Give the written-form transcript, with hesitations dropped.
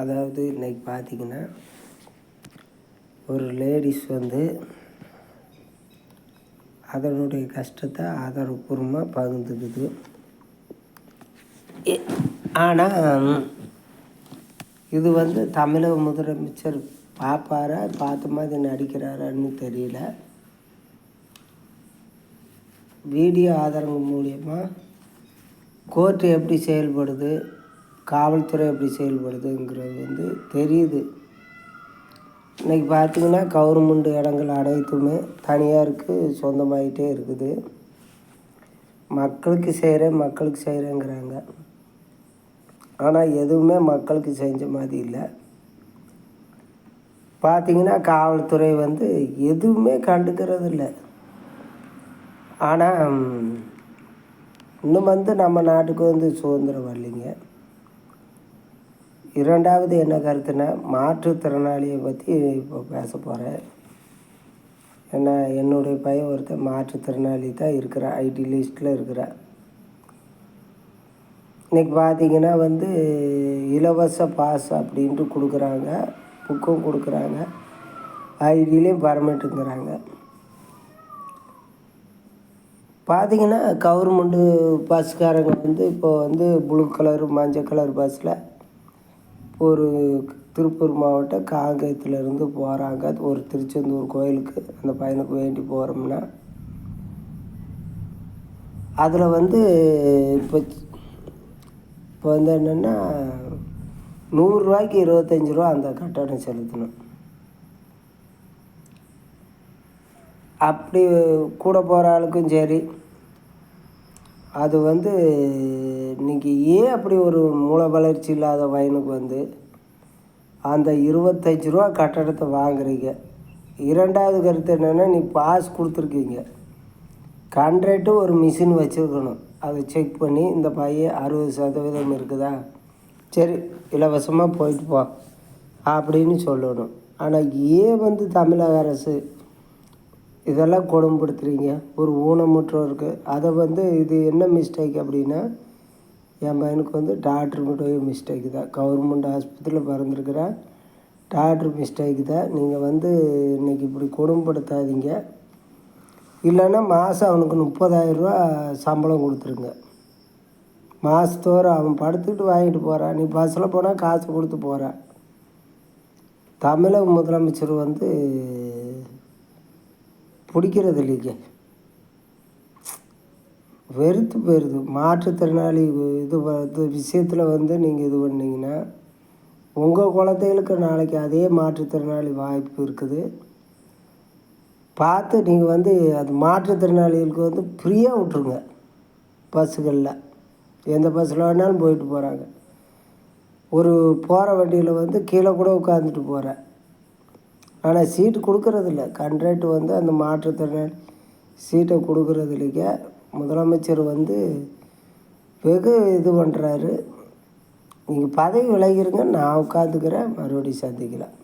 அதாவது இன்றைக்கி பார்த்திங்கன்னா ஒரு லேடிஸ் வந்து அதனுடைய கஷ்டத்தை ஆதாரப்பூர்வமாக பகிர்ந்துக்குது. ஆனால் இது வந்து தமிழக முதலமைச்சர் பார்ப்பாரா, பார்த்த மாதிரி நடிக்கிறாரான்னு தெரியல. வீடியோ ஆதாரங்கள் மூலியமாக கோர்ட்டு எப்படி செயல்படுது, காவல்துறை எப்படி செயல்படுதுங்கிறது வந்து தெரியுது. இன்றைக்கி பார்த்திங்கன்னா கவர்மெண்ட் இடங்கள் அனைத்துமே தனியாருக்கு சொந்தமாகிட்டே இருக்குது. மக்களுக்கு செய்கிறேங்கிறாங்க. ஆனால் எதுவுமே மக்களுக்கு செஞ்ச மாதிரி இல்லை. பார்த்திங்கன்னா காவல்துறை வந்து எதுவுமே கண்டுக்கிறது இல்லை. ஆனால் இன்னும் வந்து நம்ம நாட்டுக்கு வந்து சுதந்திரம் வரலைங்க. இரண்டாவது என்ன கருத்துன்னா, மாற்றுத்திறனாளியை பற்றி இப்போ பேச போகிறேன். ஏன்னா என்னுடைய பையன் ஒருத்தர் மாற்றுத்திறனாளி தான் இருக்கிறான், ஐடி லிஸ்ட்டில் இருக்கிறான். இன்றைக்கி பார்த்திங்கன்னா வந்து இலவச பாஸ் அப்படின்ட்டு கொடுக்குறாங்க, புக்கும் கொடுக்குறாங்க, ஐடியிலையும் பர்மிட்டுங்கிறாங்க. பார்த்திங்கன்னா கவர்மெண்ட்டு பஸ்காரங்க வந்து இப்போ வந்து ப்ளூ கலர் மஞ்சள் கலர் பஸ்ஸில் ஒரு திருப்பூர் மாவட்டம் காங்கேயத்துலேருந்து போகிறாங்க. ஒரு திருச்செந்தூர் கோயிலுக்கு அந்த பையனுக்கு வேண்டி போகிறோம்னா, அதில் வந்து இப்போ வந்து என்னென்னா 100 ரூபாய்க்கு 25 ரூபா அந்த கட்டணம் செலுத்தணும். அப்படி கூட போகிற ஆளுக்கும் சரி, அது வந்து நீங்கள் ஏன் அப்படி ஒரு மூளை வளர்ச்சி இல்லாத பையனுக்கு வந்து அந்த 25 ரூபா கட்டணத்தை வாங்குறீங்க. இரண்டாவது கருத்து என்னென்னா, நீ பாஸ் கொடுத்துருக்கீங்க, கண்ட்ராக்டு ஒரு மிஷின் வச்சுருக்கணும். அதை செக் பண்ணி இந்த பையன் 60% இருக்குதா, சரி இலவசமாக போயிட்டு போ அப்படின்னு சொல்லணும். ஆனால் ஏன் வந்து தமிழக அரசு இதெல்லாம் கொடுமைப்படுத்துறீங்க? ஒரு ஊனமுற்றோருக்கு அதை வந்து இது என்ன மிஸ்டேக் அப்படின்னா, என் பையனுக்கு வந்து டாக்டருடைய மிஸ்டேக்கு தான். கவர்மெண்ட் ஆஸ்பத்திரியில் பிறந்திருக்கிறா, டாக்டர் மிஸ்டேக்கு தான். நீங்கள் வந்து இன்றைக்கி இப்படி கொடுமைப்படுத்தாதீங்க. இல்லைன்னா மாதம் அவனுக்கு 30,000 ரூபா சம்பளம் கொடுத்துருங்க. மாதத்தோறும் அவன் படுத்துக்கிட்டு வாங்கிட்டு போகிறான், நீ பஸ்ஸில் போனால் காசு கொடுத்து போகிறான். தமிழக முதலமைச்சர் வந்து பிடிக்கிறது இல்லைங்க, வெறுத்து போயிடுது. மாற்றுத்திறனாளி இது விஷயத்தில் வந்து நீங்கள் இது பண்ணிங்கன்னா உங்கள் குழந்தைகளுக்கு நாளைக்கு அதே மாற்றுத்திறனாளி வாய்ப்பு இருக்குது. பார்த்து நீங்கள் வந்து அது மாற்றுத்திறனாளிகளுக்கு வந்து ஃப்ரீயாக விட்ருங்க. பஸ்ஸுகளில் எந்த பஸ்ஸில் வேணாலும் போயிட்டு போகிறாங்க. ஒரு போகிற வண்டியில் வந்து கீழே கூட உட்காந்துட்டு போகிறேன், ஆனால் சீட்டு கொடுக்கறதில்ல. கண்ட்ராக்ட் வந்து அந்த மாற்றுத்திறனாளி சீட்டை கொடுக்கறது இல்லைங்க. முதலமைச்சர் வந்து வெகு இது பண்ணுறாரு. நீங்கள் பதவி விலகிருங்க, நான் உட்காந்துக்கிறேன். மறுபடியும் சந்திக்கலாம்.